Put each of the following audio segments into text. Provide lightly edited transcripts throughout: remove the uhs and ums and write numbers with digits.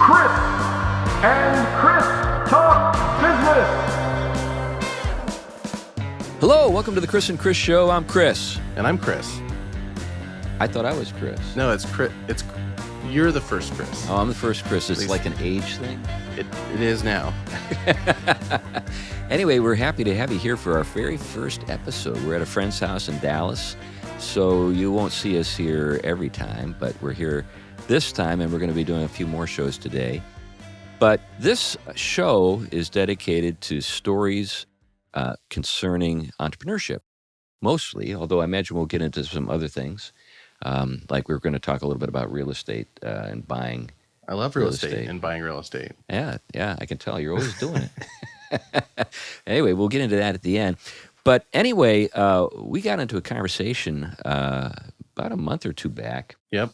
Chris and Chris Talk Business. Hello, welcome to the Chris and Chris Show. I'm Chris. And I'm Chris. I thought I was Chris. No, it's Chris. You're the first Chris. Oh, I'm the first Chris. It's like an age thing? It is now. Anyway, we're happy to have you here for our very first episode. We're at a friend's house in Dallas, so you won't see us here every time, but we're here this time, and we're going to be doing a few more shows today. But this show is dedicated to stories concerning entrepreneurship, mostly, although I imagine we'll get into some other things. Like we're going to talk a little bit about real estate and buying. I love real estate and buying real estate. Yeah, I can tell. You're always doing it. Anyway, we'll get into that at the end. But anyway, we got into a conversation about a month or two back. Yep.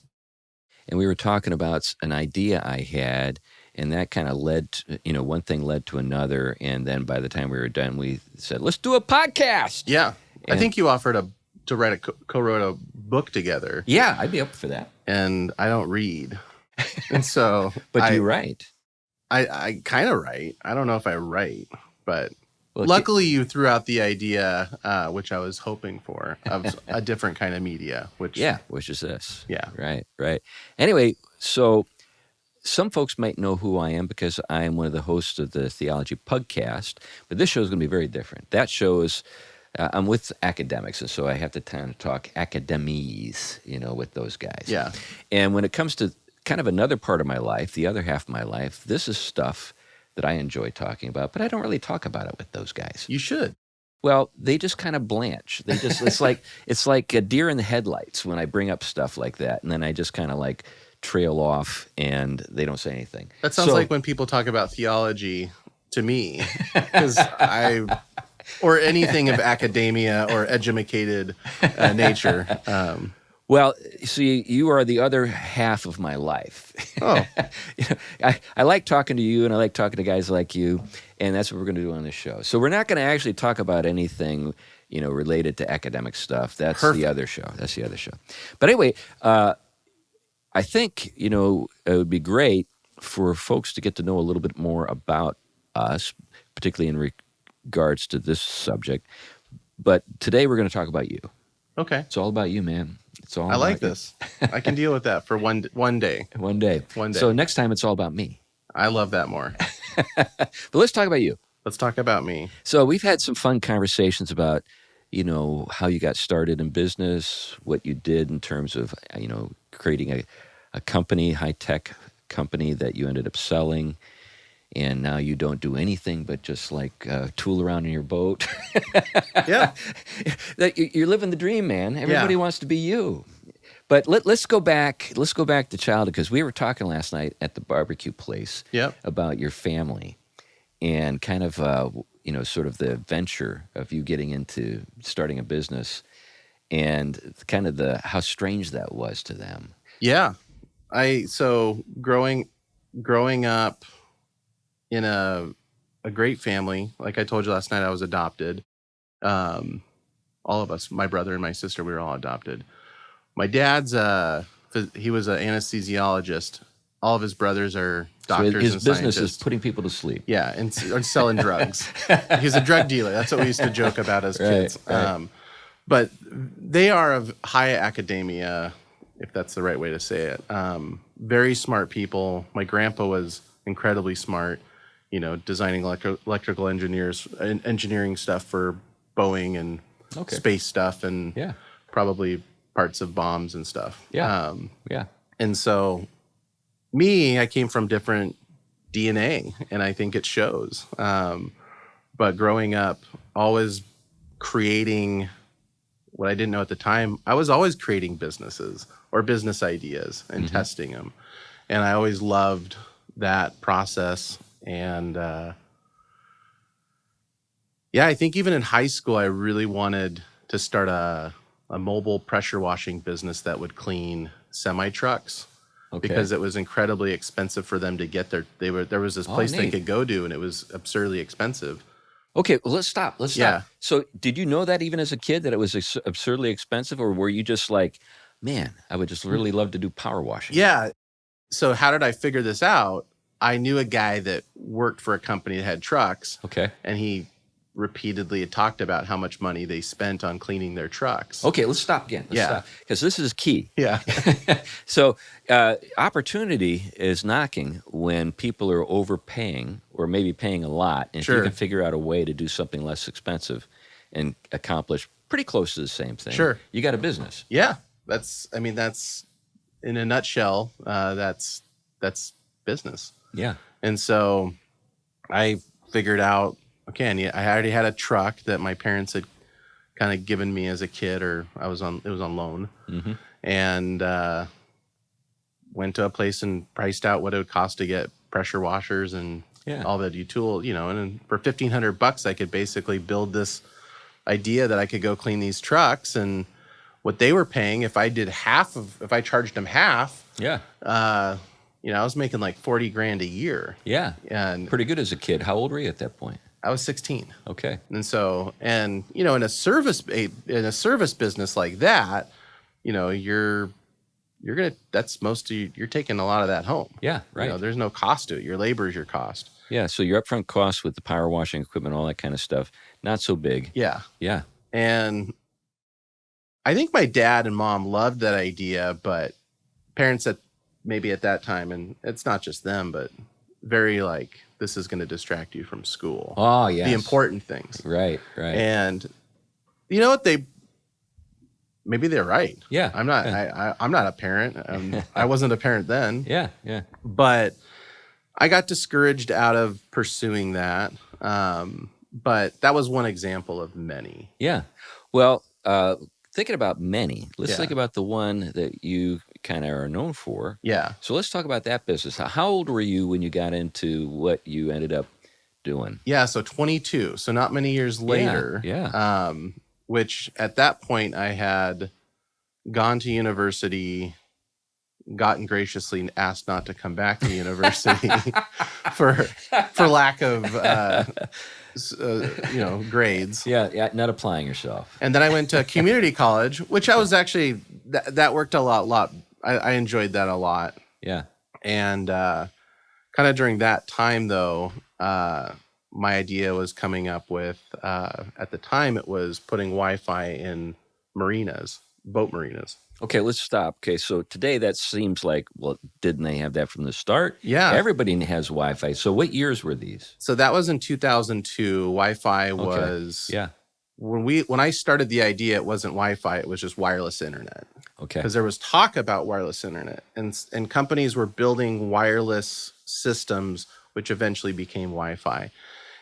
And we were talking about an idea I had, and that kind of led to, one thing led to another. And then by the time we were done, we said, let's do a podcast. Yeah. And I think you offered to write co-wrote a book together. Yeah, I'd be up for that. And I don't read. And so But you write. I kind of write. I don't know if I write, but luckily you threw out the idea, which I was hoping for, of a different kind of media. Which is this. Yeah. Right. Anyway, so some folks might know who I am because I am one of the hosts of the Theology Podcast, but this show is going to be very different. That show is, I'm with academics, and so I have to kind of talk academies, with those guys. Yeah. And when it comes to kind of another part of my life, the other half of my life, this is stuff that I enjoy talking about, but I don't really talk about it with those guys. You should. Well, they just kind of blanch. They just it's like a deer in the headlights when I bring up stuff like that, and then I just kind of like trail off and they don't say anything. That sounds like when people talk about theology to me, because or anything of academia or educated nature. Well, see, you are the other half of my life. Oh. I like talking to you, and I like talking to guys like you, and that's what we're going to do on this show. So we're not going to actually talk about anything, related to academic stuff. That's Perfect. the other show. But anyway, I think, it would be great for folks to get to know a little bit more about us, particularly in regards to this subject. But today we're going to talk about you. Okay. It's all about you, man. It's all. I like this. I can deal with that for one day. One day. So next time it's all about me. I love that more. But let's talk about you. Let's talk about me. So we've had some fun conversations about, how you got started in business, what you did in terms of, creating a company, high-tech company that you ended up selling. And now you don't do anything but just like tool around in your boat. Yeah. You're living the dream, man. Everybody wants to be you. But let's go back. Let's go back to childhood, because we were talking last night at the barbecue place about your family and kind of, sort of the adventure of you getting into starting a business and kind of how strange that was to them. Yeah. So growing up in a great family. Like I told you last night, I was adopted. All of us, my brother and my sister, we were all adopted. My dad's, he was an anesthesiologist. All of his brothers are doctors and scientists. His business is putting people to sleep. Yeah, and selling drugs. He's a drug dealer. That's what we used to joke about as kids. Right. But they are of high academia, if that's the right way to say it. Very smart people. My grandpa was incredibly smart. Designing electrical engineering stuff for Boeing and space stuff, and probably parts of bombs and stuff. Yeah. And so I came from different DNA, and I think it shows. But growing up, always creating what I didn't know at the time, I was always creating businesses or business ideas and testing them. And I always loved that process. And I think even in high school, I really wanted to start a mobile pressure washing business that would clean semi trucks, because it was incredibly expensive for them to get there. There was this place they could go to, and it was absurdly expensive. Okay, well, let's stop. Yeah. So did you know that even as a kid, that it was absurdly expensive, or were you just like, man, I would just really love to do power washing? Yeah. So how did I figure this out? I knew a guy that worked for a company that had trucks. Okay. And he repeatedly had talked about how much money they spent on cleaning their trucks. Okay, let's stop again. Let's stop. Because this is key. Yeah. So opportunity is knocking when people are overpaying or maybe paying a lot. And if you can figure out a way to do something less expensive and accomplish pretty close to the same thing, you got a business. Yeah. That's in a nutshell, that's business. Yeah. And so I figured out, okay, and I already had a truck that my parents had kind of given me as a kid, or it was on loan, and went to a place and priced out what it would cost to get pressure washers and all the util, and for $1,500 I could basically build this idea that I could go clean these trucks. And what they were paying, if I charged them half, I was making like $40,000 a year. Yeah. And pretty good as a kid. How old were you at that point? I was 16. Okay. And so, in a service business like that, you're taking a lot of that home. Yeah, right. There's no cost to it. Your labor is your cost. Yeah. So your upfront costs with the power washing equipment, all that kind of stuff, not so big. Yeah. Yeah. And I think my dad and mom loved that idea, but parents at that time, and it's not just them, but very like, this is going to distract you from school. Oh, yes. The important things. Right. And you know what? Maybe they're right. Yeah. I'm not a parent. I wasn't a parent then. Yeah. But I got discouraged out of pursuing that. But that was one example of many. Yeah. Well, thinking about many, let's think about the one that you kind of are known for. Yeah. So let's talk about that business. How old were you when you got into what you ended up doing? Yeah, so 22. So not many years later. Yeah. Which at that point I had gone to university, gotten graciously asked not to come back to university for lack of grades. Yeah, not applying yourself. And then I went to community college, which I was actually that worked a lot. I enjoyed that a lot. Yeah. And kind of during that time though, my idea was coming up with at the time it was putting Wi-Fi in marinas, boat marinas. Okay, let's stop. Okay, so today that seems like, well, didn't they have that from the start? Yeah. Everybody has Wi-Fi. So what years were these? So that was in 2002. Wi-Fi was... Yeah. When I started the idea, it wasn't Wi-Fi. It was just wireless internet. Okay. Because there was talk about wireless internet. And companies were building wireless systems, which eventually became Wi-Fi.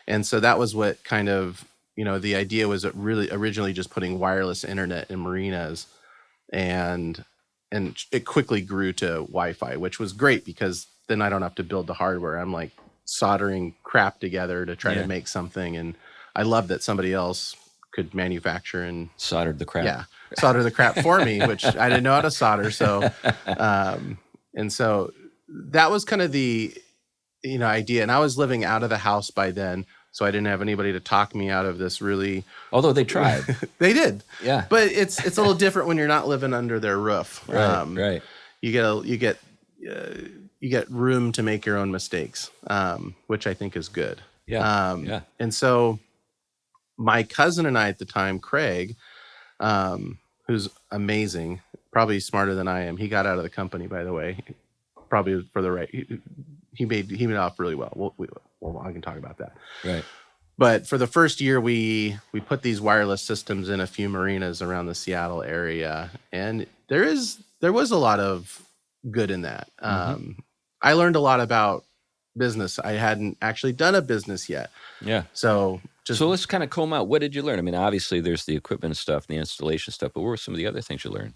And so that was what kind of, the idea was really originally just putting wireless internet in marinas. And it quickly grew to Wi-Fi, which was great because then I don't have to build the hardware. I'm like soldering crap together to try to make something. And I love that somebody else could manufacture and soldered the crap. Yeah, solder the crap for me, which I didn't know how to solder. So, and so that was kind of the, idea. And I was living out of the house by then. So I didn't have anybody to talk me out of this really. Although they tried. They did. Yeah. But it's a little different when you're not living under their roof. Right. You get room to make your own mistakes, which I think is good. Yeah. And so my cousin and I at the time, Craig, who's amazing, probably smarter than I am. He got out of the company, by the way, probably for the right. He made off really well. Well, I can talk about that. Right. But for the first year, we put these wireless systems in a few marinas around the Seattle area, and there was a lot of good in that. I learned a lot about business. I hadn't actually done a business yet. Yeah. So let's kind of comb out. What did you learn? I mean, obviously there's the equipment stuff, the installation stuff, but what were some of the other things you learned?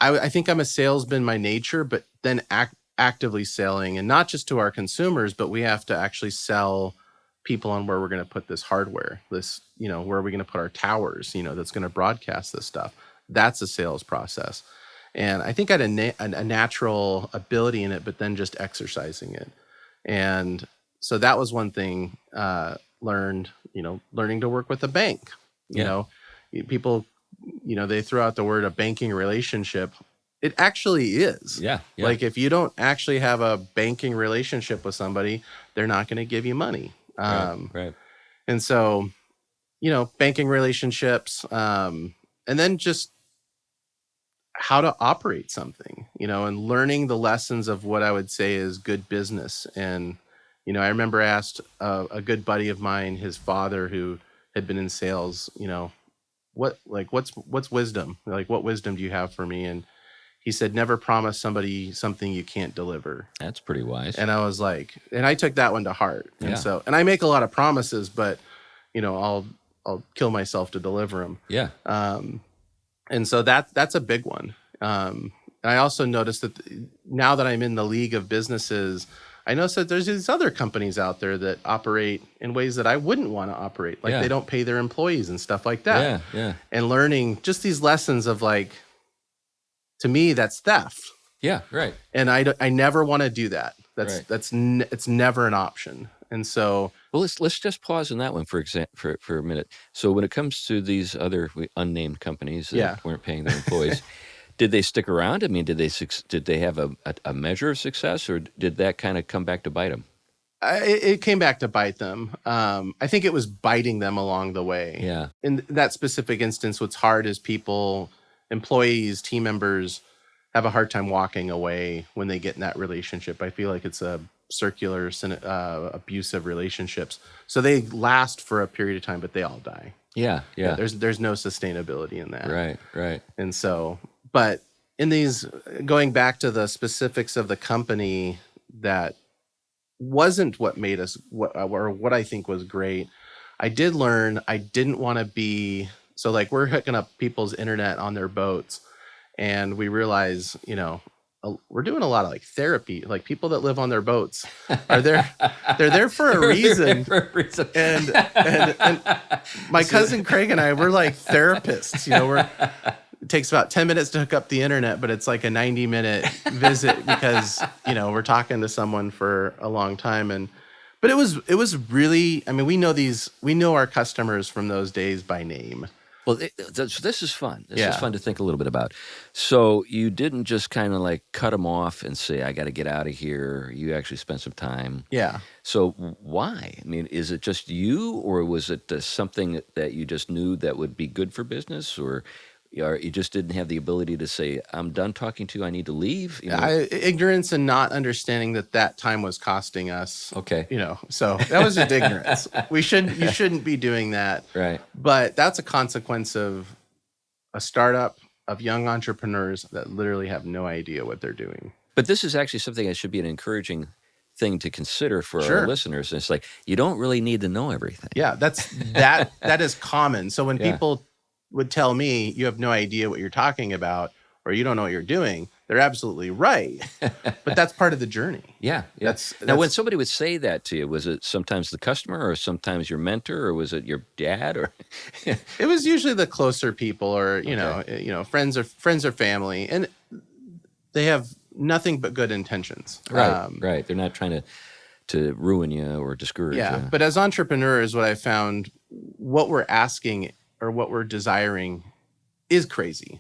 I think I'm a salesman by nature, but then actively selling, and not just to our consumers, but we have to actually sell people on where we're going to put this hardware, where are we going to put our towers, that's going to broadcast this stuff. That's a sales process. And I think I had a natural ability in it, but then just exercising it. And so that was one thing learning to work with a bank. People, they throw out the word a banking relationship. It actually is. Yeah. Like if you don't actually have a banking relationship with somebody, they're not going to give you money. Right. And so, banking relationships, and then just how to operate something, and learning the lessons of what I would say is good business. And, I remember I asked a good buddy of mine, his father, who had been in sales, what's wisdom? Like, what wisdom do you have for me? And he said, never promise somebody something you can't deliver. That's pretty wise. And I was like, and I took that one to heart. And Yeah. so, and I make a lot of promises, but, I'll kill myself to deliver them. Yeah. And so that's a big one. And I also noticed that now that I'm in the league of businesses, I noticed that there's these other companies out there that operate in ways that I wouldn't want to operate. Like they don't pay their employees and stuff like that. Yeah. And learning just these lessons of like, to me, that's theft. Yeah. Right. And I never want to do that. Right. It's never an option. And so, well, let's just pause on that one for a minute. So when it comes to these other unnamed companies that weren't paying their employees, did they stick around? I mean, did they have a measure of success, or did that kind of come back to bite them? It came back to bite them. I think it was biting them along the way. Yeah. In that specific instance, what's hard is employees, team members have a hard time walking away when they get in that relationship. I feel like it's a circular, abusive relationships. So they last for a period of time, but they all die. Yeah. There's no sustainability in that. Right. And so, but in these, going back to the specifics of the company, that wasn't what made us what I think was great. I did learn I didn't want to be, so like we're hooking up people's internet on their boats, and we realize, we're doing a lot of like therapy. Like people that live on their boats are there. They're there for a reason. And my cousin Craig and I, we're like therapists. It takes about 10 minutes to hook up the internet, but it's like a 90-minute visit because, we're talking to someone for a long time. But it was really, I mean, we know our customers from those days by name. Well, this is fun. This is fun to think a little bit about. So you didn't just kind of like cut them off and say, I got to get out of here. You actually spent some time. Yeah. So why? I mean, is it just you, or was it something that you just knew that would be good for business, or you just didn't have the ability to say, I'm done talking to you, I need to leave? Ignorance and not understanding that time was costing us. Okay. So that was just ignorance. You shouldn't be doing that. Right. But that's a consequence of a startup, of young entrepreneurs that literally have no idea what they're doing. But this is actually something that should be an encouraging thing to consider for our listeners. And it's like, you don't really need to know everything. Yeah, that is common. So when people would tell me, you have no idea what you're talking about, or you don't know what you're doing, they're absolutely right. But that's part of the journey. Yeah. Now, when somebody would say that to you, was it sometimes the customer, or sometimes your mentor, or was it your dad, or? It was usually the closer people, or friends or family, and they have nothing but good intentions. Right. They're not trying to ruin you or discourage you. But as entrepreneurs, what I found, what we're asking or what we're desiring is crazy.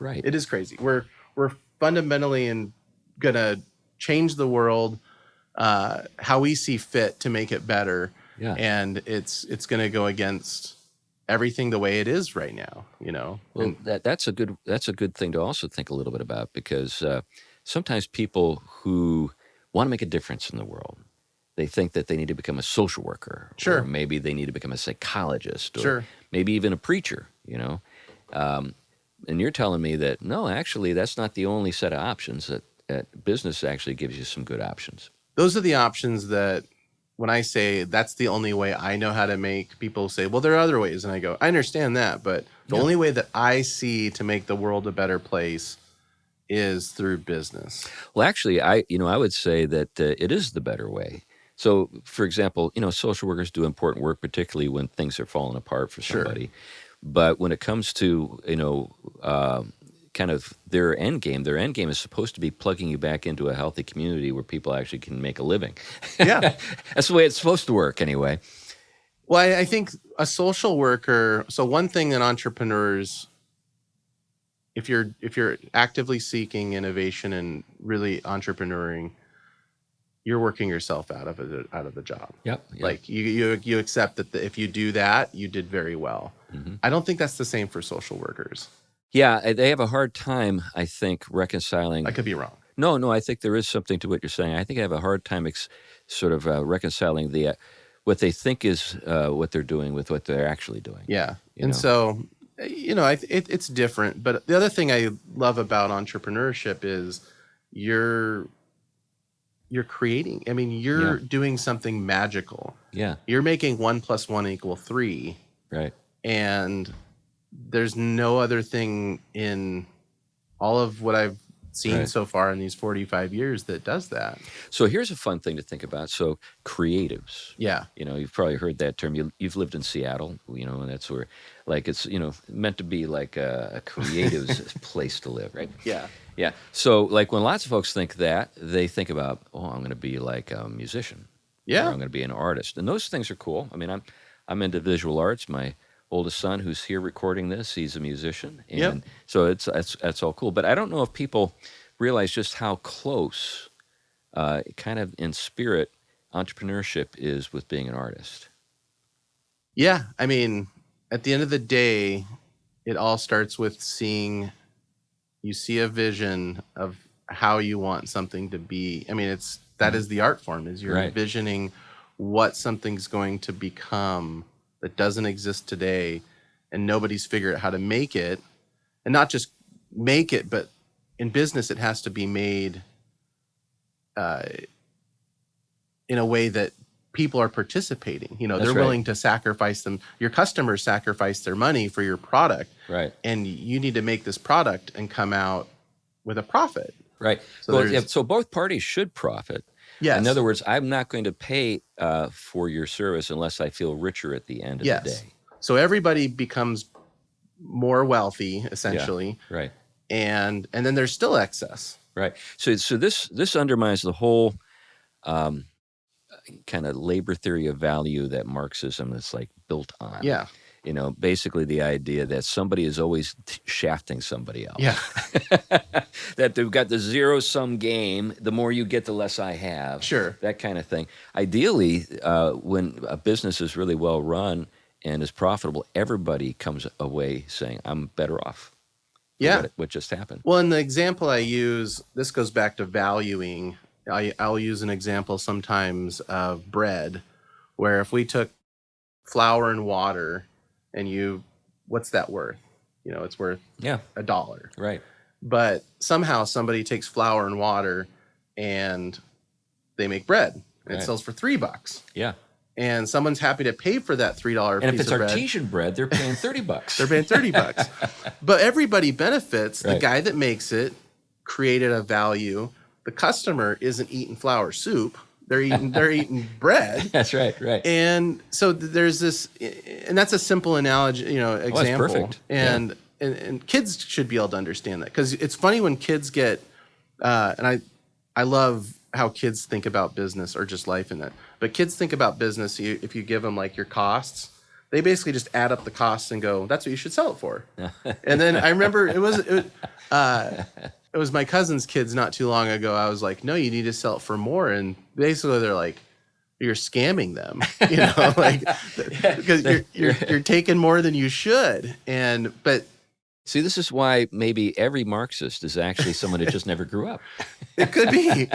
Right. It is crazy. We're fundamentally gonna change the world how we see fit to make it better. Yeah. And it's gonna go against everything the way it is right now, Well, that's a good thing to also think a little bit about, because sometimes people who want to make a difference in the world, they think that they need to become a social worker. Sure. Or maybe they need to become a psychologist, or sure, maybe even a preacher, and you're telling me that, no, actually, that's not the only set of options, that business actually gives you some good options. Those are the options that, when I say that's the only way I know how to make, people say, well, there are other ways. And I go, I understand that, but the only way that I see to make the world a better place is through business. Well, actually, I would say that it is the better way. So, for example, social workers do important work, particularly when things are falling apart for somebody. Sure. But when it comes to, kind of their end game is supposed to be plugging you back into a healthy community where people actually can make a living. Yeah. That's the way it's supposed to work anyway. Well, I think a social worker, so one thing that entrepreneurs if you're actively seeking innovation and really entrepreneuring, you're working yourself out of the job. Yep. Like you accept that if you do that, you did very well. I don't think that's the same for social workers. Yeah, they have a hard time, I think, reconciling. I could be wrong. No, I think there is something to what you're saying. I think I have a hard time sort of reconciling what they think is what they're doing with what they're actually doing. Yeah. You And know? so, it's different. But the other thing I love about entrepreneurship is you're creating. I mean, you're doing something magical. Yeah. You're making 1 + 1 = 3. Right. And there's no other thing in all of what I've seen so far in these 45 years that does that. So here's a fun thing to think about. So creatives. Yeah. You've probably heard that term. You've lived in Seattle, and that's where, like, it's, meant to be like a creative's place to live, right? Yeah. Yeah. So, like, when lots of folks think that, they think about, I'm going to be like a musician. Yeah. Or I'm going to be an artist. And those things are cool. I mean, I'm into visual arts. My oldest son, who's here recording this, he's a musician. And so that's all cool. But I don't know if people realize just how close, kind of in spirit, entrepreneurship is with being an artist. Yeah. I mean, at the end of the day, it all starts with you see a vision of how you want something to be. I mean, that is the art form, is you're envisioning what something's going to become that doesn't exist today, and nobody's figured out how to make it. And not just make it, but in business, it has to be made in a way that people are participating. They're willing to sacrifice them. Your customers sacrifice their money for your product. Right. And you need to make this product and come out with a profit. Right. So both parties should profit. Yes. In other words, I'm not going to pay for your service unless I feel richer at the end of the day. So everybody becomes more wealthy, essentially. Yeah. Right. And then there's still excess. Right. So this undermines the whole kind of labor theory of value that Marxism is like built on. Yeah. Basically the idea that somebody is always shafting somebody else. Yeah. That they've got the zero-sum game. The more you get, the less I have. Sure. That kind of thing. Ideally, when a business is really well run and is profitable, everybody comes away saying, I'm better off. Yeah. What just happened. Well, in the example I use, this goes back to valuing. I'll use an example sometimes of bread, where if we took flour and water and what's that worth? It's worth $1. Right. But somehow somebody takes flour and water and they make bread, and it sells for $3. Yeah. And someone's happy to pay for that $3 piece of bread. And if it's artesian bread, they're paying $30. They're paying $30. But everybody benefits. Right. The guy that makes it created a value. The customer isn't eating flour soup. They're eating bread. That's right. And so there's this, and that's a simple analogy, example. That's perfect. And kids should be able to understand that, because it's funny when kids get, and I love how kids think about business or just life in that. But kids think about business. If you give them like your costs, they basically just add up the costs and go, "That's what you should sell it for." And then I remember it was my cousin's kids not too long ago. I was like, "No, you need to sell it for more." And basically, they're like, "You're scamming them," because you're taking more than you should. But see, this is why maybe every Marxist is actually someone that just never grew up. it could be.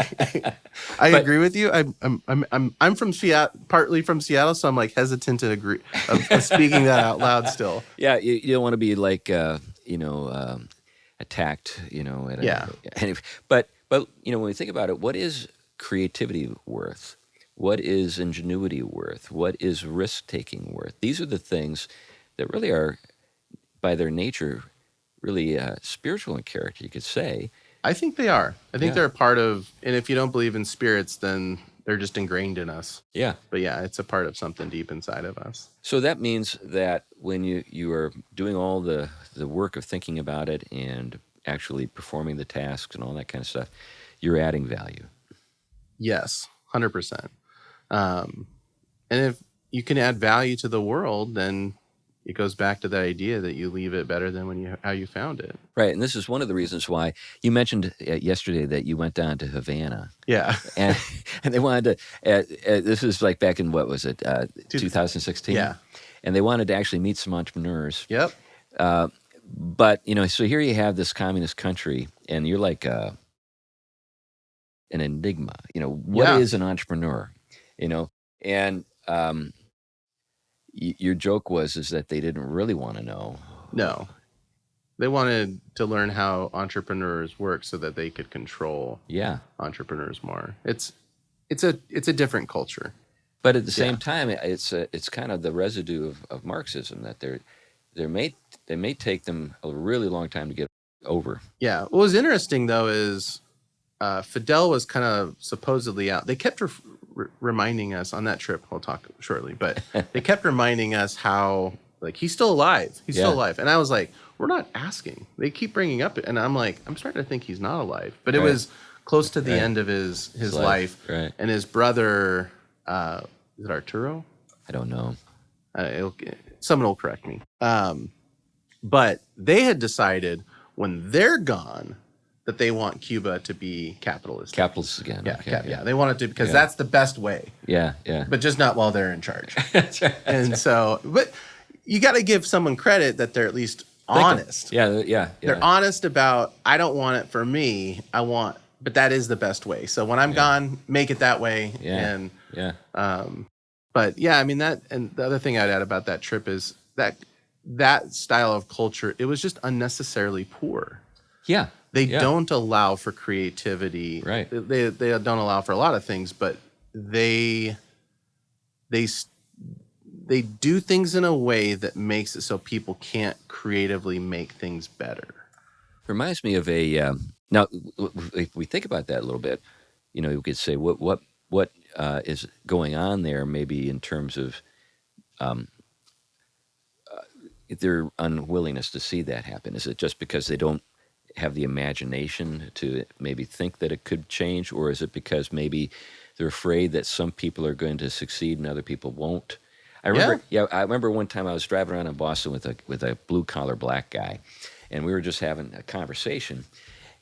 I agree with you. I'm from Seattle, partly from Seattle, so I'm like hesitant to agree of speaking that out loud still. Yeah, you don't want to be like attacked, but when we think about it, what is creativity worth? What is ingenuity worth? What is risk-taking worth? These are the things that really are, by their nature, really spiritual in character, you could say. I think they are. I think they're a part of, and if you don't believe in spirits, then they're just ingrained in us. Yeah. But yeah, it's a part of something deep inside of us. So that means that when you are doing all the work of thinking about it and actually performing the tasks and all that kind of stuff, you're adding value. Yes, 100%. And if you can add value to the world, then it goes back to the idea that you leave it better than how you found it. Right, and this is one of the reasons why you mentioned yesterday that you went down to Havana. Yeah. And they wanted to, this is like back in, what was it, 2016? Yeah. And they wanted to actually meet some entrepreneurs. Yep. But, so here you have this communist country, and you're like an enigma. What is an entrepreneur? And your joke is that they didn't really want to know. No. They wanted to learn how entrepreneurs work so that they could control entrepreneurs more. It's a different culture. But at the same time, it's kind of the residue of Marxism that they may take them a really long time to get over. Yeah. What was interesting though is Fidel was kind of supposedly out. They kept reminding us on that trip. We'll talk shortly, but they kept reminding us how he's still alive. He's still alive, and I was like, we're not asking. They keep bringing up it, and I'm like, I'm starting to think he's not alive. But it was close to the end of his life. Right. And his brother, is it Arturo? I don't know. Someone will correct me. But they had decided when they're gone that they want Cuba to be capitalist. Capitalist again. Yeah, Okay, they want it to, because that's the best way. Yeah. But just not while they're in charge. That's right. So, but you got to give someone credit that they're at least honest. Yeah. They're honest about, I don't want it for me. But that is the best way. So when I'm gone, make it that way. Yeah. But yeah, I mean and the other thing I'd add about that trip is that style of culture, it was just unnecessarily poor. Yeah. They don't allow for creativity. Right. They don't allow for a lot of things, but they do things in a way that makes it so people can't creatively make things better. Reminds me of now, if we think about that a little bit, you could say what is going on there, maybe in terms of their unwillingness to see that happen. Is it just because they don't have the imagination to maybe think that it could change, or is it because maybe they're afraid that some people are going to succeed and other people won't? I remember one time I was driving around in Boston with a blue collar black guy, and we were just having a conversation,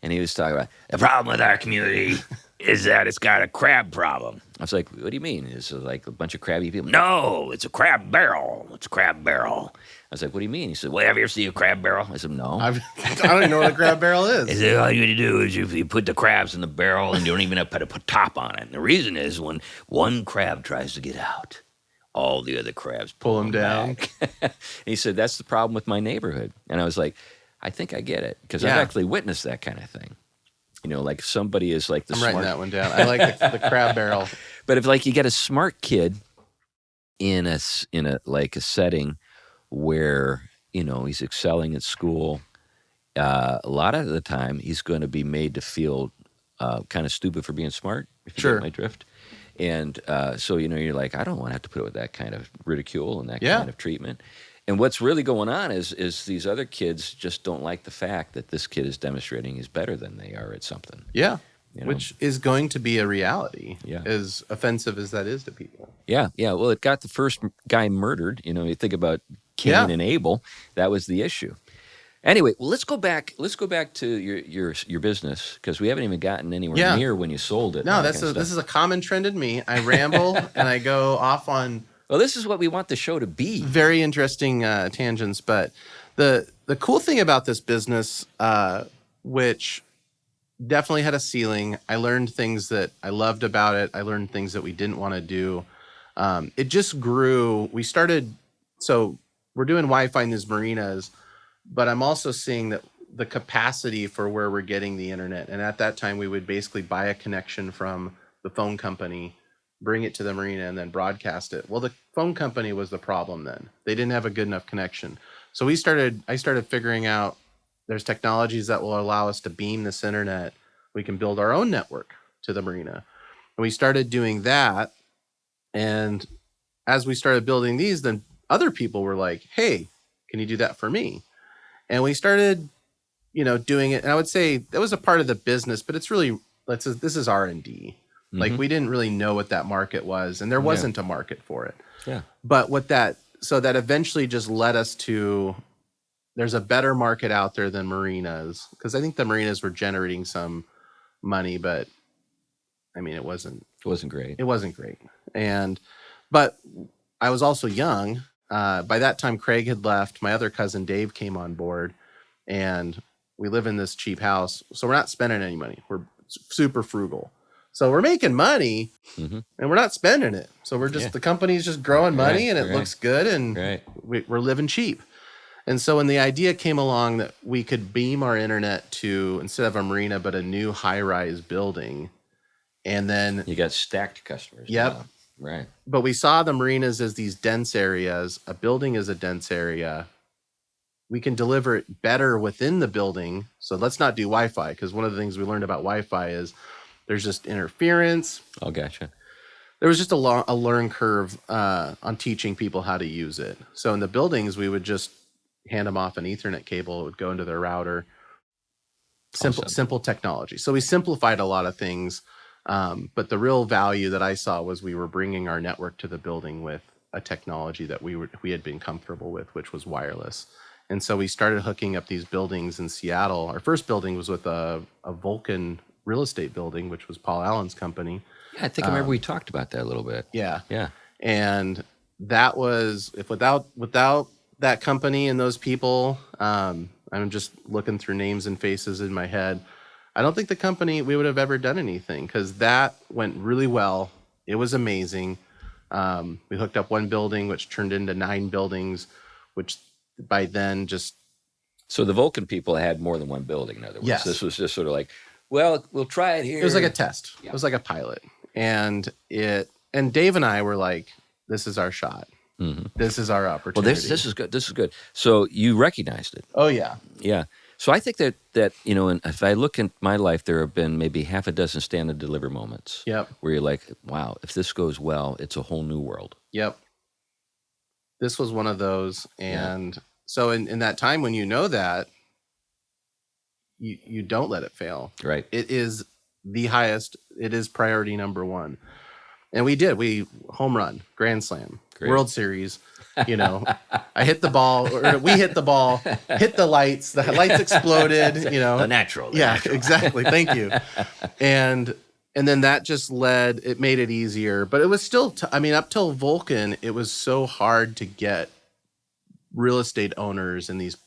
and he was talking about the problem with our community is that it's got a crab problem. I was like, what do you mean? Is it like a bunch of crabby people? No, it's a crab barrel. It's a crab barrel. I was like, what do you mean? He said, well, have you ever seen a crab barrel? I said, no. I don't even know what a crab barrel is. He said, all you need to do is you put the crabs in the barrel and you don't even have to put a top on it. And the reason is when one crab tries to get out, all the other crabs pull him down. And he said, that's the problem with my neighborhood. And I was like, I think I get it, because I've actually witnessed that kind of thing. Like somebody is like the I'm smart... writing that one down. I like the crab barrel. But if you get a smart kid in a setting where, he's excelling at school, a lot of the time he's going to be made to feel kind of stupid for being smart, if you get my drift. And so, you're like, I don't want to have to put up with that kind of ridicule and that kind of treatment. And what's really going on is these other kids just don't like the fact that this kid is demonstrating he's better than they are at something. Yeah, which is going to be a reality, Yeah. as offensive as that is to people. Yeah. Well, it got the first guy murdered. You think about Cain and Abel. That was the issue. Anyway, well, let's go back to your business, because we haven't even gotten anywhere near when you sold it. No, this is a common trend in me. I ramble and I go off on... Well, this is what we want the show to be. Very interesting tangents, but the cool thing about this business, which definitely had a ceiling, I learned things that I loved about it. I learned things that we didn't want to do. It just grew. So we're doing Wi-Fi in these marinas, but I'm also seeing that the capacity for where we're getting the internet. And at that time, we would basically buy a connection from the phone company, bring it to the marina, and then broadcast it. Well, the phone company was the problem then. They didn't have a good enough connection. So I started figuring out there's technologies that will allow us to beam this internet. We can build our own network to the marina. And we started doing that. And as we started building these, then other people were like, hey, can you do that for me? And we started, doing it. And I would say that was a part of the business, but it's really, this is R&D. Like, we didn't really know what that market was, and there wasn't a market for it. Yeah. But what that so that eventually just led us to, there's a better market out there than marinas, because I think the marinas were generating some money, but I mean, it wasn't great. It wasn't great. But I was also young. By that time, Craig had left. My other cousin, Dave, came on board, and we live in this cheap house. So we're not spending any money. We're super frugal. So we're making money and we're not spending it. So we're just, the company's just growing money and it looks good and we're living cheap. And so when the idea came along that we could beam our internet to, instead of a marina, but a new high-rise building, and then you got stacked customers. Yep. Now. Right. But we saw the marinas as these dense areas. A building is a dense area. We can deliver it better within the building. So let's not do Wi-Fi, because one of the things we learned about Wi-Fi is there's just interference. Oh, gotcha. There was just a learn curve on teaching people how to use it. So in the buildings, we would just hand them off an Ethernet cable. It would go into their router. Simple technology. So we simplified a lot of things. But the real value that I saw was we were bringing our network to the building with a technology that we had been comfortable with, which was wireless. And so we started hooking up these buildings in Seattle. Our first building was with a Vulcan real estate building, which was Paul Allen's company. Yeah, I think I remember we talked about that a little bit. Yeah. Yeah. And that was, if without that company and those people, I'm just looking through names and faces in my head, I don't think the company, we would have ever done anything, because that went really well. It was amazing. We hooked up one building, which turned into 9 buildings, which by then just... So the Vulcan people had more than one building, in other words. Yes. This was just sort of like, well, we'll try it here. It was like a test. Yeah. It was like a pilot. And Dave and I were like, this is our shot. Mm-hmm. This is our opportunity. Well, this is good. This is good. So you recognized it. Oh, yeah. Yeah. So I think that and if I look in my life, there have been maybe half a dozen stand and deliver moments. Yep. Where you're like, wow, if this goes well, it's a whole new world. Yep. This was one of those. And so in that time when you know that, you don't let it fail. Right. It is the highest. It is priority number one. And we did. We home run, grand slam, Great. World Series. I hit the ball, or we hit the ball, hit the lights. The lights exploded. The natural. Exactly. Thank you. And then that just it made it easier. But it was still, up till Vulcan, it was so hard to get real estate owners and these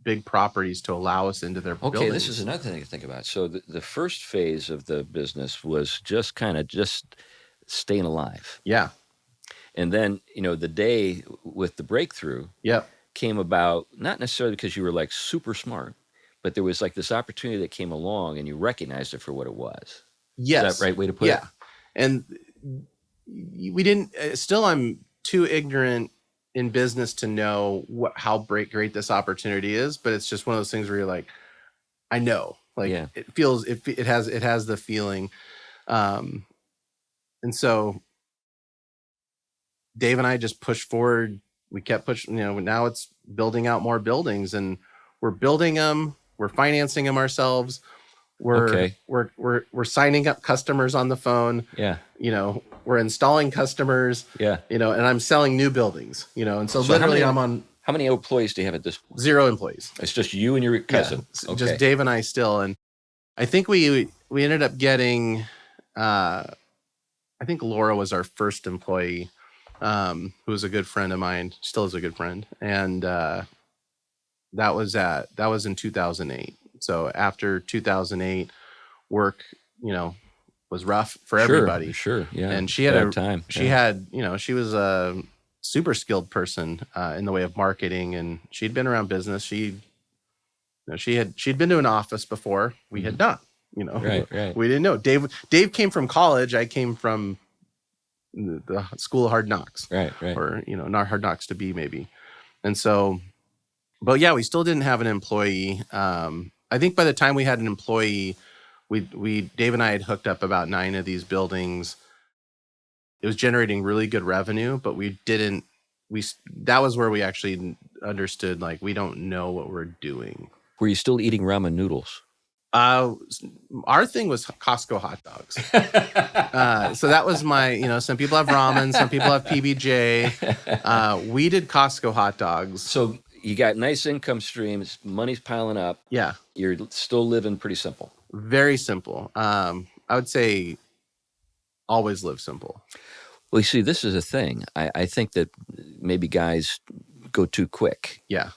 big properties to allow us into their buildings. Okay, this is another thing to think about. So the first phase of the business was just kind of just staying alive. Yeah. And then, the day with the breakthrough came about, not necessarily because you were like super smart, but there was like this opportunity that came along and you recognized it for what it was. Yes. Is that the right way to put it? Yeah. And we didn't, still I'm too ignorant in business to know how great this opportunity is, but it's just one of those things where you're like, I know, it feels, it has the feeling. And so Dave and I just pushed forward. We kept pushing, now it's building out more buildings, and we're building them. We're financing them ourselves. We're signing up customers on the phone. Yeah. We're installing customers. Yeah. And I'm selling new buildings, and so literally I'm on. How many employees do you have at this point? 0 employees. It's just you and your cousin. Yeah, just Dave and I still. And I think we ended up getting, I think Laura was our first employee. Who was a good friend of mine, still is a good friend. And that was in 2008. So after 2008, work, was rough for everybody. Sure. Yeah. And she had time. She had, she was a super skilled person in the way of marketing, and she'd been around business. She'd been to an office before. We had not, Right. We didn't know. Dave came from college. I came from the School of Hard Knocks, right, or not Hard Knocks to be maybe. And so, but yeah, we still didn't have an employee. I think by the time we had an employee, Dave and I had hooked up about 9 of these buildings. It was generating really good revenue, but that was where we actually understood, we don't know what we're doing. Were you still eating ramen noodles? Our thing was Costco hot dogs. So that was some people have ramen, some people have PBJ. We did Costco hot dogs. So you got nice income streams, money's piling up. Yeah. You're still living pretty simple. Very simple. I would say always live simple. Well, you see, this is a thing. I think that maybe guys go too quick. Yeah.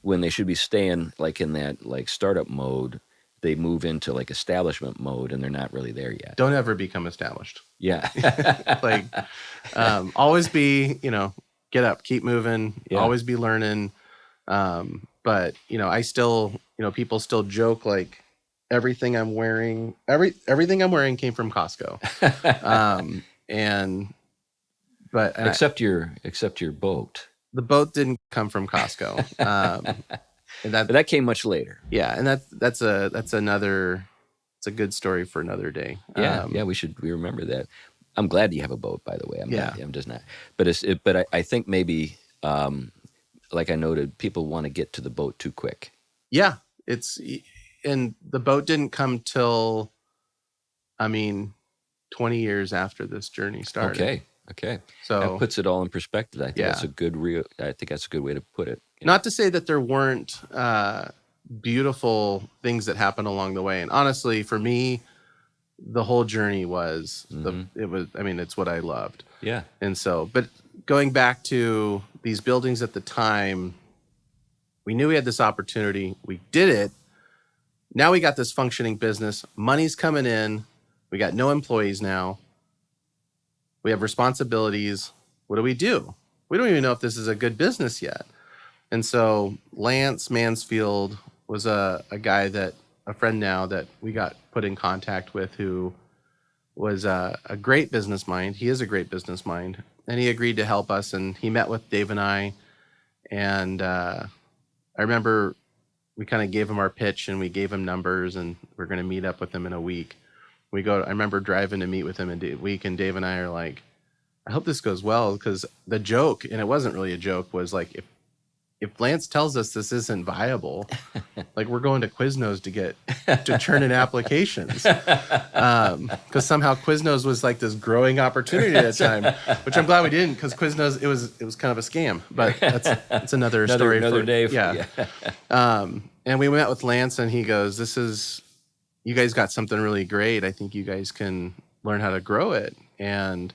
When they should be staying like in that like startup mode, they move into like establishment mode and they're not really there yet. Don't ever become established. Yeah. Always be, get up, keep moving, Yeah. always be learning. But I still, people still joke like everything I'm wearing came from Costco. Except your boat. The boat didn't come from Costco. And But that came much later. yeah, and that's another. It's a good story for another day. Yeah, we remember that. I'm glad you have a boat, by the way. I'm just not. But I think maybe, like I noted, people want to get to the boat too quick. Yeah, and the boat didn't come till, 20 years after this journey started. Okay. So that puts it all in perspective. I think Yeah. that's a good way to put it. not to say that there weren't beautiful things that happened along the way. And honestly, for me, the whole journey was it's what I loved. Yeah. And so, but going back to these buildings at the time, we knew we had this opportunity. We did it. Now we got this functioning business. Money's coming in. We got no employees now. We have responsibilities. What do? We don't even know if this is a good business yet. And so Lance Mansfield was a friend now that we got put in contact with, who was a great business mind. He is a great business mind. And he agreed to help us. And he met with Dave and I. And I remember we kind of gave him our pitch and we gave him numbers, and we're going to meet up with him in a week. I remember driving to meet with him in a week, and Dave and I are like, I hope this goes well, because the joke, and it wasn't really a joke, was like, if Lance tells us this isn't viable, like we're going to Quiznos to churn in applications, because somehow Quiznos was like this growing opportunity at the time, which I'm glad we didn't, because Quiznos it was kind of a scam. But that's another story another for day. Yeah. And we met with Lance, and he goes, you guys got something really great. I think you guys can learn how to grow it. And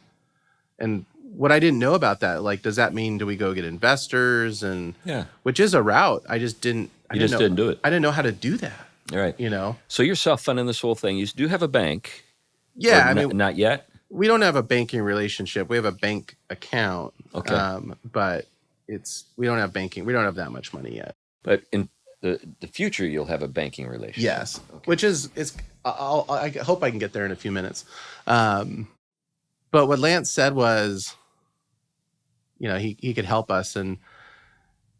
what I didn't know about that, like, does that mean, do we go get investors? And which is a route. I just didn't. Didn't do it. I didn't know how to do that. All right. So you're self-funding this whole thing. You do have a bank. Yeah. Not yet. We don't have a banking relationship. We have a bank account. Okay. But we don't have banking. We don't have that much money yet. But in the future, you'll have a banking relationship. Yes. Okay. Which is I hope I can get there in a few minutes. But what Lance said was, he could help us, and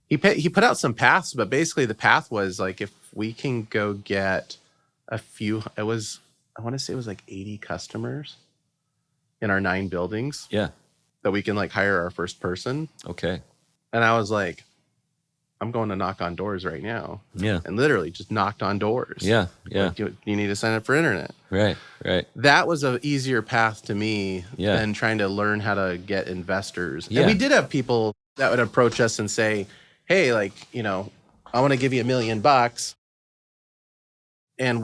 he put out some paths, but basically the path was like, if we can go get I want to say it was like 80 customers in our 9 buildings. Yeah. That we can like hire our first person. Okay. And I was like, I'm going to knock on doors right now. Yeah. And literally just knocked on doors. Yeah. Like, you need to sign up for internet. Right. That was an easier path to me than trying to learn how to get investors. Yeah. And we did have people that would approach us and say, hey, like, I want to give you $1 million, and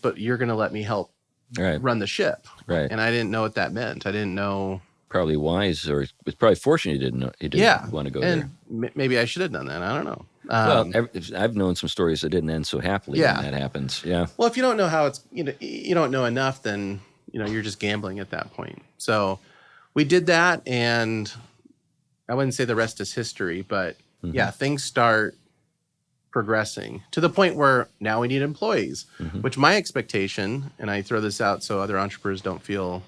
but you're going to let me help run the ship. Right. And I didn't know what that meant. I didn't know. Probably wise, or it's probably fortunate you didn't want to go there. Maybe I should have done that. I don't know. Well, I've known some stories that didn't end so happily when that happens. Yeah. Well, if you don't know how it's, you don't know enough, then, you're just gambling at that point. So we did that, and I wouldn't say the rest is history, but things start progressing to the point where now we need employees, which my expectation, and I throw this out so other entrepreneurs don't feel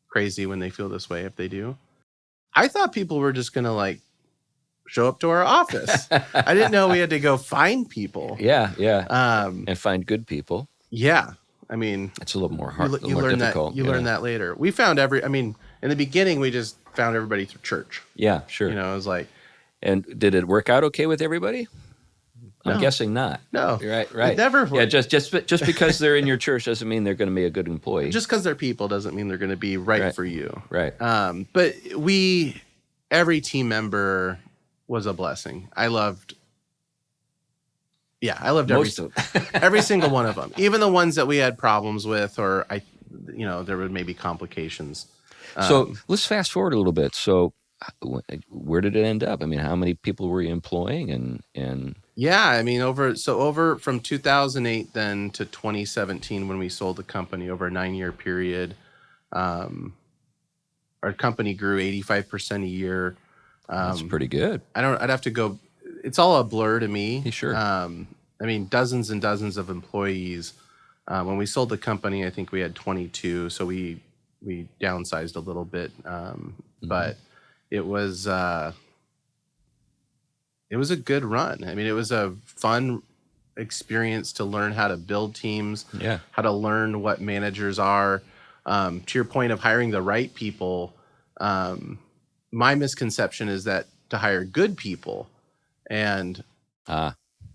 crazy when they feel this way, if they do. I thought people were just going to like show up to our office. I didn't know we had to go find people. Yeah. And find good people. Yeah. I mean, it's a little more hard. You learn difficult. You learn that later. We found in the beginning, we just found everybody through church. Yeah, sure. It was like. And did it work out okay with everybody? I'm guessing not. No. Right. It never would. Yeah, just because they're in your church doesn't mean they're going to be a good employee. Just because they're people doesn't mean they're going to be right for you. Right. But every team member was a blessing. I loved Most of them. every single one of them, even the ones that we had problems with, or there would maybe complications. So let's fast forward a little bit. So where did it end up? I mean, how many people were you employing? And Yeah, I mean, over from 2008 then to 2017 when we sold the company, over a 9-year period, our company grew 85% a year. that's pretty good. I'd have to go. It's all a blur to me. Sure. I mean, dozens and dozens of employees. When we sold the company, I think we had 22, so we downsized a little bit. But it was a good run. I mean, it was a fun experience to learn how to build teams, how to learn what managers are. To your point of hiring the right people, my misconception is that to hire good people, and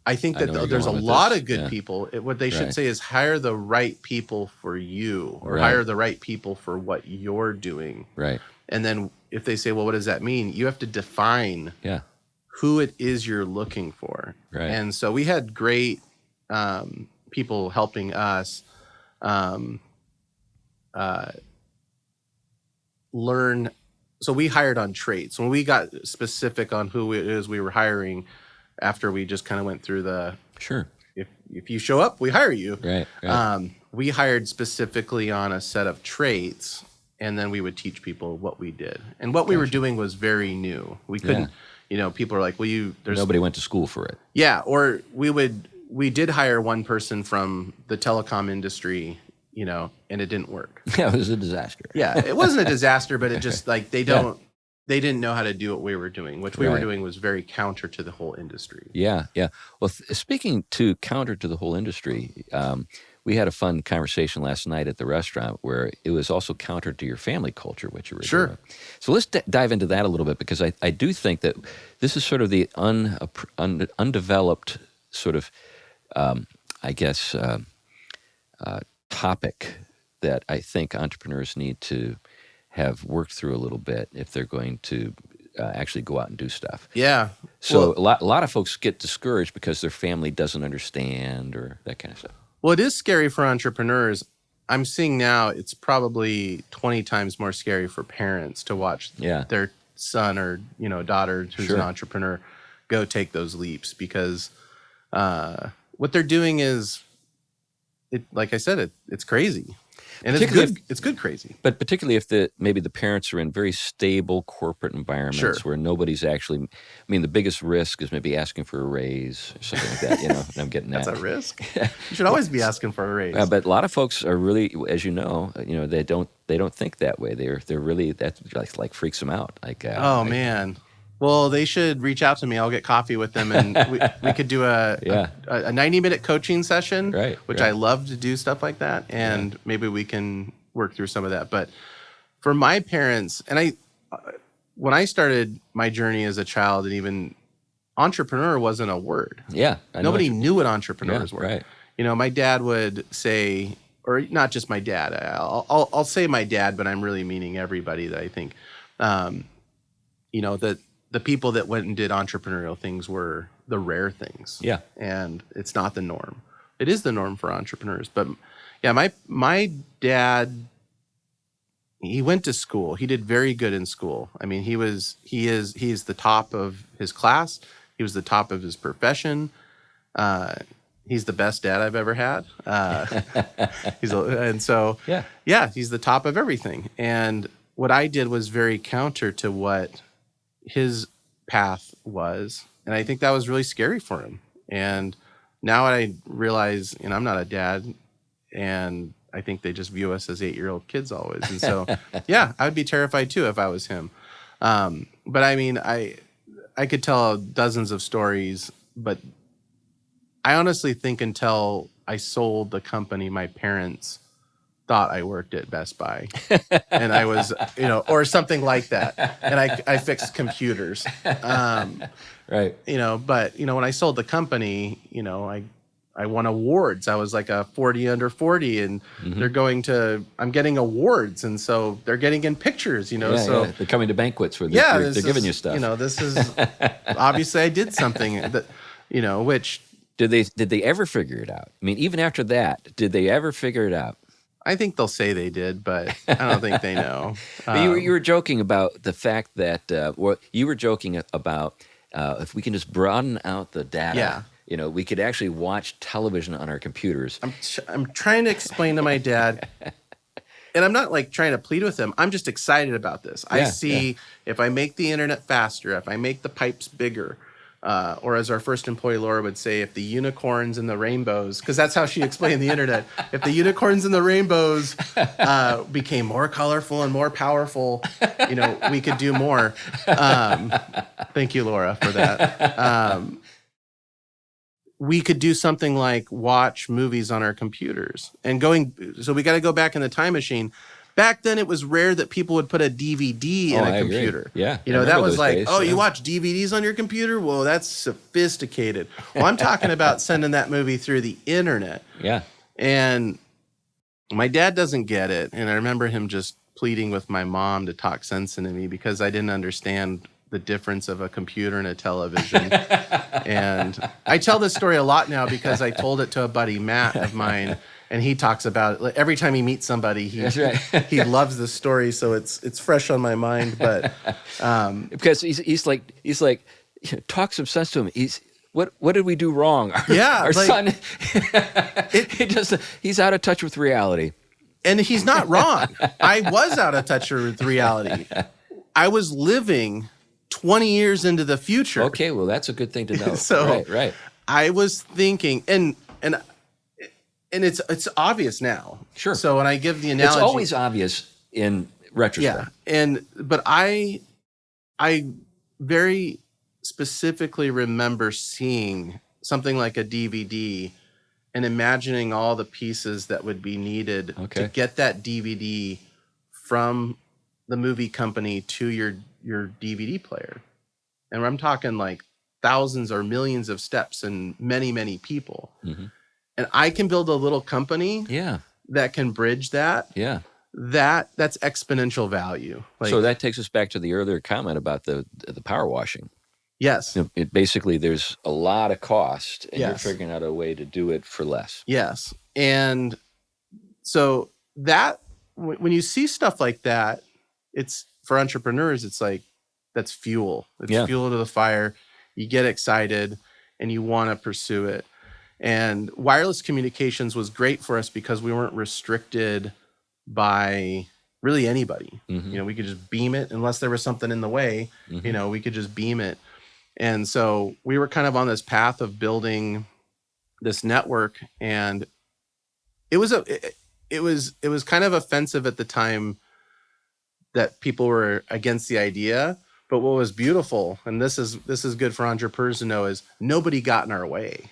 I think that there's a lot of good people. What they should say is hire the right people for you, or hire the right people for what you're doing. Right. And then if they say, well, what does that mean? You have to define who it is you're looking for. Right. And so we had great people helping us learn. So we hired on traits. When we got specific on who it is we were hiring, after we just kind of went through the if you show up, we hire you. Right. We hired specifically on a set of traits, and then we would teach people what we did. And what we were doing was very new. We couldn't, people are like, well, nobody went to school for it. Yeah. Or we did hire one person from the telecom industry, and it didn't work. Yeah, it was a disaster. Yeah, it wasn't a disaster, but it just they didn't know how to do what we were doing. What we were doing was very counter to the whole industry. Yeah. Well, speaking to counter to the whole industry, we had a fun conversation last night at the restaurant where it was also counter to your family culture, what you were doing. So let's dive into that a little bit, because I do think that this is sort of the undeveloped sort of, topic that I think entrepreneurs need to have worked through a little bit if they're going to actually go out and do stuff. Yeah. So a lot of folks get discouraged because their family doesn't understand or that kind of stuff. Well, it is scary for entrepreneurs. I'm seeing now it's probably 20 times more scary for parents to watch their son or daughter who's an entrepreneur go take those leaps, because what they're doing is, like I said, it's crazy. And it's good crazy. But particularly if maybe the parents are in very stable corporate environments where nobody's actually, the biggest risk is maybe asking for a raise or something like that, and I'm getting that. That's a risk. You should always be asking for a raise. But a lot of folks are really, as they don't think that way. They're really, that like freaks them out. Man. Well, they should reach out to me. I'll get coffee with them, and we could do a 90-minute coaching session, which I love to do stuff like that, and maybe we can work through some of that. But for my parents, and when I started my journey as a child, and even entrepreneur wasn't a word. Yeah, nobody knew what entrepreneurs were. Right. My dad would say, or not just my dad. I'll say my dad, but I'm really meaning everybody that I think, that. The people that went and did entrepreneurial things were the rare things. Yeah. And it's not the norm. It is the norm for entrepreneurs. But my dad, he went to school. He did very good in school. He is the top of his class. He was the top of his profession. He's the best dad I've ever had. He's the top of everything. And what I did was very counter to what his path was, and I think that was really scary for him. And now I realize, I'm not a dad, and I think they just view us as 8-year-old kids always. And so, I would be terrified too if I was him. But I could tell dozens of stories, but I honestly think until I sold the company, my parents thought I worked at Best Buy, and I was, or something like that, and I fixed computers. Right. But when I sold the company, I won awards. I was like a 40 under 40, and I'm getting awards, and so they're getting in pictures, so they're coming to banquets where they're giving you stuff. This is obviously I did something that, which did they ever figure it out? I mean, even after that, did they ever figure it out? I think they'll say they did, but I don't think they know. You were joking about the fact that you were joking about if we can just broaden out the data. Yeah. We could actually watch television on our computers. I'm trying to explain to my dad, and I'm not like trying to plead with him. I'm just excited about this. I see if I make the internet faster, if I make the pipes bigger, or as our first employee, Laura, would say, if the unicorns and the rainbows, because that's how she explained the internet, if the unicorns and the rainbows became more colorful and more powerful, we could do more. Thank you, Laura, for that. We could do something like watch movies on our computers. So we got to go back in the time machine. Back then, it was rare that people would put a DVD in a computer. Agree. Yeah. That was like, days, you watch DVDs on your computer? Whoa, that's sophisticated. Well, I'm talking about sending that movie through the internet. Yeah. And my dad doesn't get it. And I remember him just pleading with my mom to talk sense into me because I didn't understand the difference of a computer and a television. And I tell this story a lot now because I told it to a buddy, Matt, of mine. And he talks about it every time he meets somebody. He loves this story, so it's fresh on my mind. But because he's like talk some sense to him. What did we do wrong? Our son, he's out of touch with reality. And he's not wrong. I was out of touch with reality. I was living 20 years into the future. Okay, well that's a good thing to know. So right. I was thinking, and it's obvious now. Sure. So when I give the analogy, it's always obvious in retrospect. Yeah, but I very specifically remember seeing something like a DVD and imagining all the pieces that would be needed to get that DVD from the movie company to your DVD player. And I'm talking like thousands or millions of steps and many, many people. Mm-hmm. And I can build a little company that can bridge that. Yeah. That's exponential value. So that takes us back to the earlier comment about the power washing. Yes. Basically, there's a lot of cost, and you're figuring out a way to do it for less. Yes. And so that when you see stuff like that, it's for entrepreneurs, it's like that's fuel. It's fuel to the fire. You get excited and you want to pursue it. And wireless communications was great for us because we weren't restricted by really anybody. Mm-hmm. We could just beam it unless there was something in the way. Mm-hmm. We could just beam it. And so we were kind of on this path of building this network, and it was kind of offensive at the time that people were against the idea. But what was beautiful, and this is good for entrepreneurs to know, is nobody got in our way.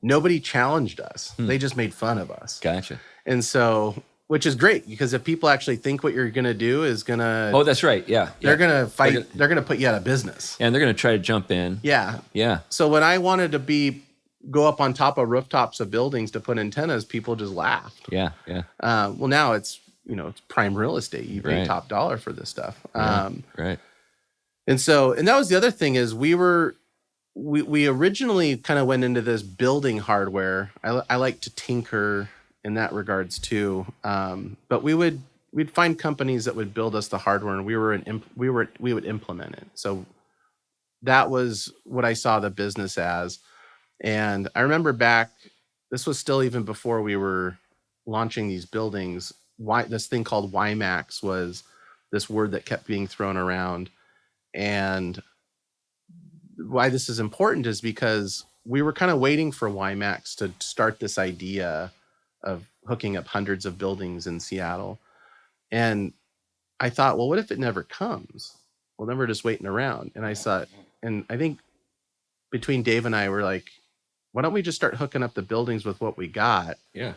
Nobody challenged us. They just made fun of us. Gotcha. And so, which is great, because if people actually think what you're going to do is going to... Oh, that's right. Yeah. They're going to fight. They're going to put you out of business. And they're going to try to jump in. Yeah. Yeah. So when I wanted to go up on top of rooftops of buildings to put antennas, people just laughed. Yeah. Yeah. Well, now it's prime real estate. You pay top dollar for this stuff. Right. And that was the other thing is we originally kind of went into this building hardware. I like to tinker in that regards too. But we'd find companies that would build us the hardware, and we would implement it. So that was what I saw the business as. And I remember this was still even before we were launching these buildings. This thing called WiMAX was this word that kept being thrown around. And why this is important is because we were kind of waiting for WiMAX to start this idea of hooking up hundreds of buildings in Seattle. And I thought, well, what if it never comes? Well, then we're just waiting around. And I think between Dave and I, we're like, why don't we just start hooking up the buildings with what we got? Yeah.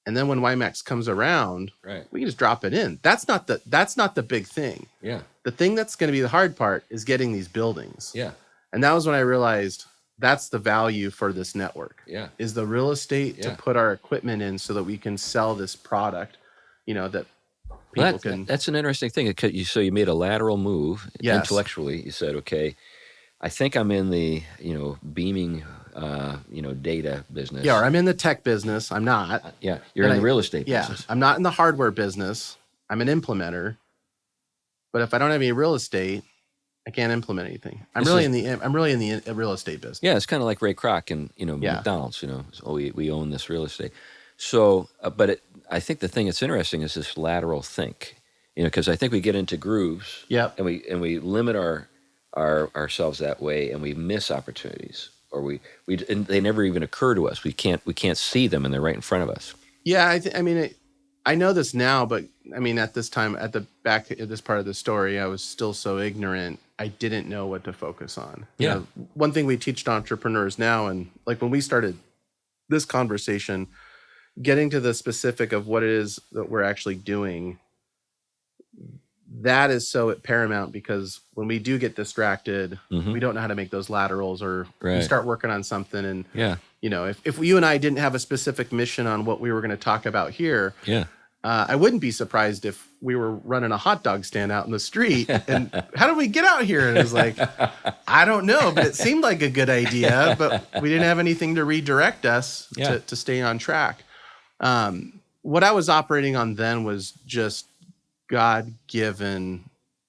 And then when WiMAX comes around, Right. we can just drop it in. That's not the big thing. Yeah. The thing that's going to be the hard part is getting these buildings. Yeah. And that was when I realized that's the value for this network. Yeah. Is the real estate to put our equipment in so that we can sell this product, that people can. That's an interesting thing. So you made a lateral move intellectually. You said, okay, I think I'm in the, beaming, data business. Yeah, or I'm in the tech business. I'm not. Yeah, you're in the real estate business. I'm not in the hardware business. I'm an implementer. But if I don't have any real estate, I can't implement anything. I'm really in the real estate business. Yeah, it's kind of like Ray Kroc and McDonald's. So we own this real estate. So, I think the thing that's interesting is this lateral think. Because I think we get into grooves. Yep. And we limit ourselves that way, and we miss opportunities, or and they never even occur to us. We can't see them, and they're right in front of us. Yeah, I know this now, but at this time, at this part of the story, I was still so ignorant. I didn't know what to focus on. Yeah. One thing we teach to entrepreneurs now, and like when we started this conversation, getting to the specific of what it is that we're actually doing, that is so paramount, because when we do get distracted, we don't know how to make those laterals, or we start working on something. And, if you and I didn't have a specific mission on what we were going to talk about here, I wouldn't be surprised if we were running a hot dog stand out in the street. And how did we get out here? And it was like, I don't know, but it seemed like a good idea, but we didn't have anything to redirect us to stay on track. What I was operating on then was just God-given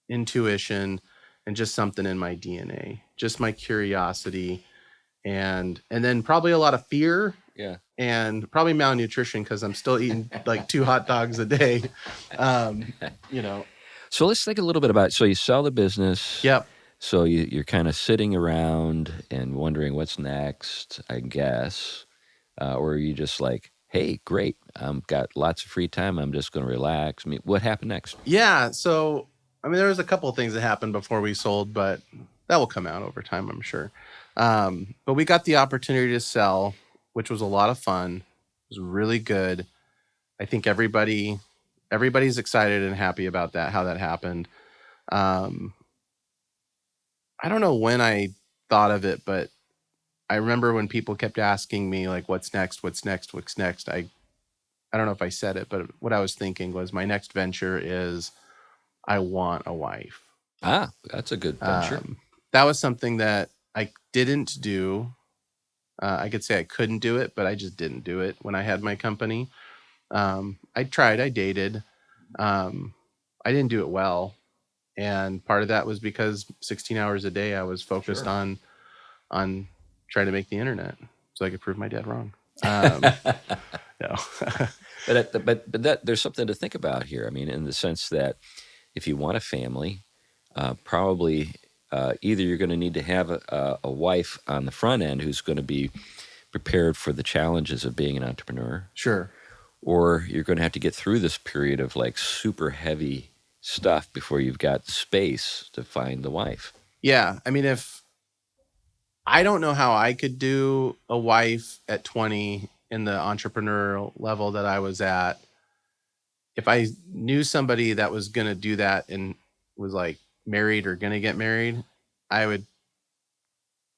intuition and just something in my DNA, just my curiosity, and then probably a lot of fear. Yeah. And probably malnutrition, because I'm still eating like 2 hot dogs a day. So let's think a little bit about, so you sell the business. Yep. So you're kind of sitting around and wondering what's next, I guess. Or are you just like, hey, great, I've got lots of free time, I'm just going to relax. What happened next? Yeah. So, there was a couple of things that happened before we sold, but that will come out over time, I'm sure. But we got the opportunity to sell, which was a lot of fun. It was really good. I think everybody's excited and happy about that, how that happened. I don't know when I thought of it, but I remember when people kept asking me, like, what's next? What's next? What's next? I don't know if I said it, but what I was thinking was my next venture is I want a wife. Ah, that's a good venture. That was something that I didn't do. I could say I couldn't do it, but I just didn't do it when I had my company. I tried, I dated. I didn't do it well. And part of that was because 16 hours a day I was focused on trying to make the internet so I could prove my dad wrong. No. but there's something to think about here. In the sense that if you want a family, probably either you're going to need to have a wife on the front end who's going to be prepared for the challenges of being an entrepreneur. Sure. Or you're going to have to get through this period of like super heavy stuff before you've got space to find the wife. Yeah. if I don't know how I could do a wife at 20 in the entrepreneurial level that I was at. If I knew somebody that was going to do that and was like married or going to get married, I would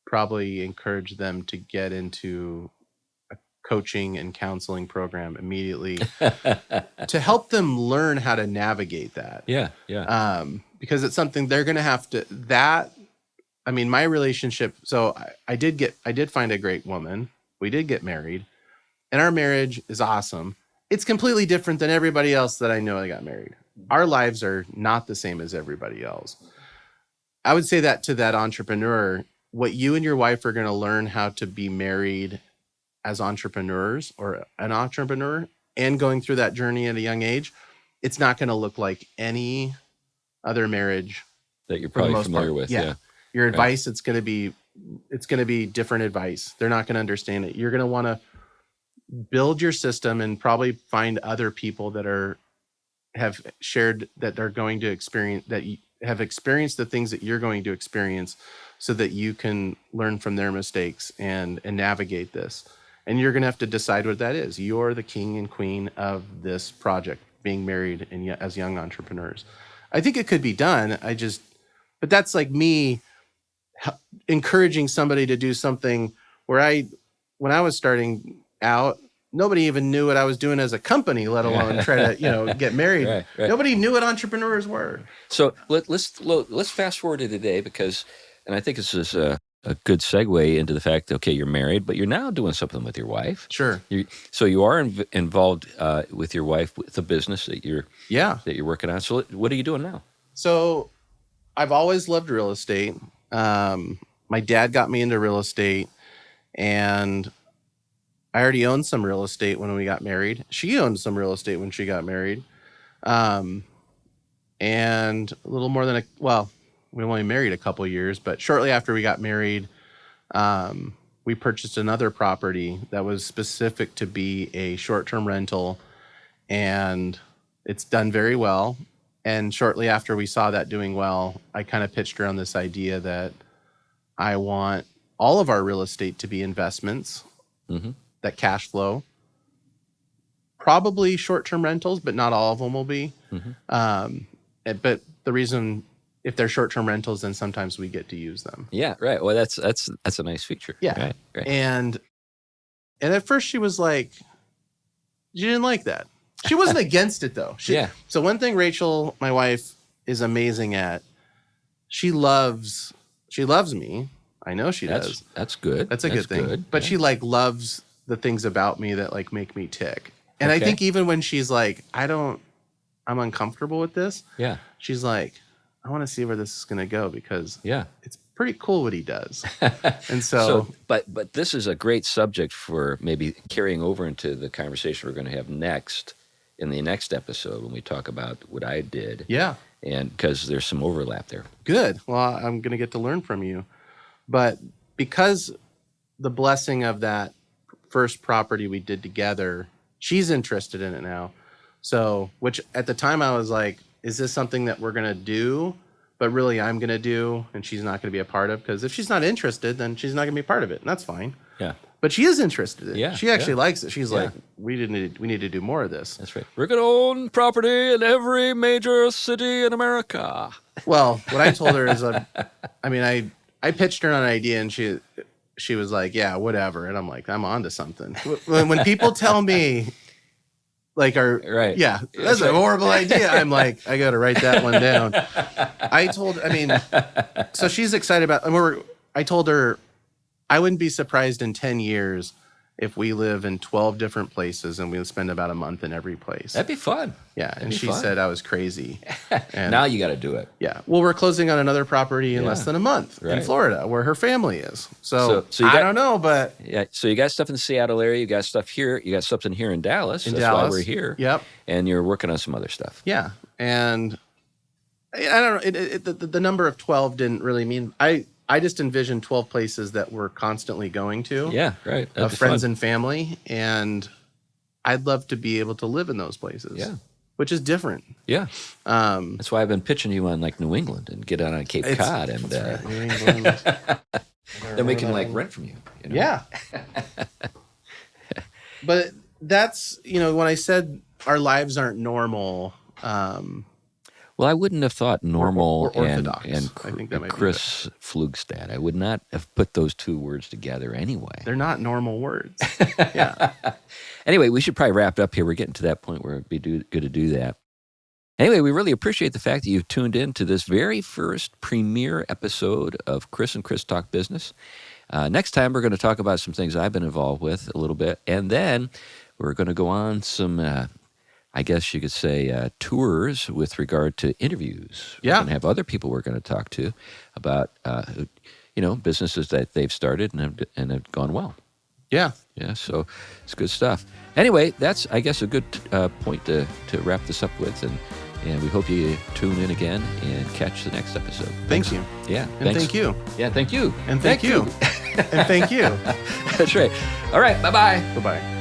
probably encourage them to get into a coaching and counseling program immediately to help them learn how to navigate that. Yeah. Because it's something they're going to have to, my relationship. So I did find a great woman. We did get married, and our marriage is awesome. It's completely different than everybody else that I know that got married. Our lives are not the same as everybody else. I would say that to that entrepreneur, what you and your wife are going to learn how to be married as entrepreneurs, or an entrepreneur, and going through that journey at a young age, it's not going to look like any other marriage that you're probably familiar with. Yeah. Your advice, it's going to be different advice. They're not going to understand it. You're going to want to build your system and probably find other people that have shared, that are going to experience, that have experienced the things that you're going to experience, so that you can learn from their mistakes and navigate this. And you're going to have to decide what that is. You're the king and queen of this project, being married and as young entrepreneurs. I think it could be done. But that's like me encouraging somebody to do something where when I was starting out, nobody even knew what I was doing as a company, let alone try to, get married. Right. Nobody knew what entrepreneurs were. So let's fast forward to today and I think this is a good segue into the fact that, okay, you're married, but you're now doing something with your wife. Sure. So you are involved with your wife with the business that you're working on. So what are you doing now? So I've always loved real estate. My dad got me into real estate, and I already owned some real estate when we got married. She owned some real estate when she got married. And a little more than we only married a couple years, but shortly after we got married, we purchased another property that was specific to be a short-term rental, and it's done very well. And shortly after we saw that doing well, I kind of pitched around this idea that I want all of our real estate to be investments that cash flow. Probably short-term rentals, but not all of them will be. But the reason, if they're short-term rentals, then sometimes we get to use them. Yeah, right. Well, that's a nice feature. Yeah. Right. And at first she was like, she didn't like that. She wasn't against it though. So one thing Rachel, my wife, is amazing at, she loves me. I know she does. That's good. That's a good thing. But she loves the things about me that make me tick. And I think even when she's like, I'm uncomfortable with this. Yeah. She's like, I want to see where this is going to go because it's pretty cool what he does. And but this is a great subject for maybe carrying over into the conversation we're going to have next in the next episode when we talk about what I did. Yeah. And because there's some overlap there. Good. Well, I'm going to get to learn from you. But because the blessing of that first property we did together, she's interested in it now. So, which at the time I was like, is this something that we're going to do, but really I'm going to do and she's not going to be a part of? Because if she's not interested, then she's not going to be part of it. And that's fine. Yeah. But she is interested in it. Yeah, she actually likes it. She's like, we need to do more of this. That's right. We're going to own property in every major city in America. Well, what I told her is, I pitched her on an idea and she was like, yeah, whatever. And I'm like, I'm on to something. When people tell me, that's a horrible idea, I'm like, I got to write that one down. So she's excited about, I told her, I wouldn't be surprised in 10 years if we live in 12 different places and we spend about a month in every place. That'd be fun. Yeah. And she said I was crazy. And now you got to do it. Yeah. Well, we're closing on another property in less than a month in Florida where her family is. So I don't know, but. Yeah. So you got stuff in the Seattle area. You got stuff here. You got something here in Dallas. That's why we're here. Yep. And you're working on some other stuff. Yeah. And I don't know. The number of 12 didn't really mean. I just envisioned 12 places that we're constantly going to. Yeah, right. Of friends and family. And I'd love to be able to live in those places. Yeah. Which is different. Yeah. That's why I've been pitching you on New England and get on Cape Cod. And right, New England. Then we can rent from you. Yeah. But that's, when I said our lives aren't normal. Well, I wouldn't have thought normal or orthodox. and I think that might Chris Flugstad. I would not have put those two words together anyway. They're not normal words. Yeah. Anyway, we should probably wrap it up here. We're getting to that point where it'd be good to do that. Anyway, we really appreciate the fact that you've tuned in to this very first premiere episode of Chris and Chris Talk Business. Next time, we're going to talk about some things I've been involved with a little bit. And then we're going to go on some... I guess you could say tours with regard to interviews. Yeah. We're going to have other people we're going to talk to about, businesses that they've started and have gone well. Yeah. Yeah, so it's good stuff. Anyway, that's, I guess, a good point to wrap this up with. And we hope you tune in again and catch the next episode. Thank you. Yeah. And thank you. Yeah, thank you. And thank you. And thank you. That's right. All right, bye-bye. Bye-bye.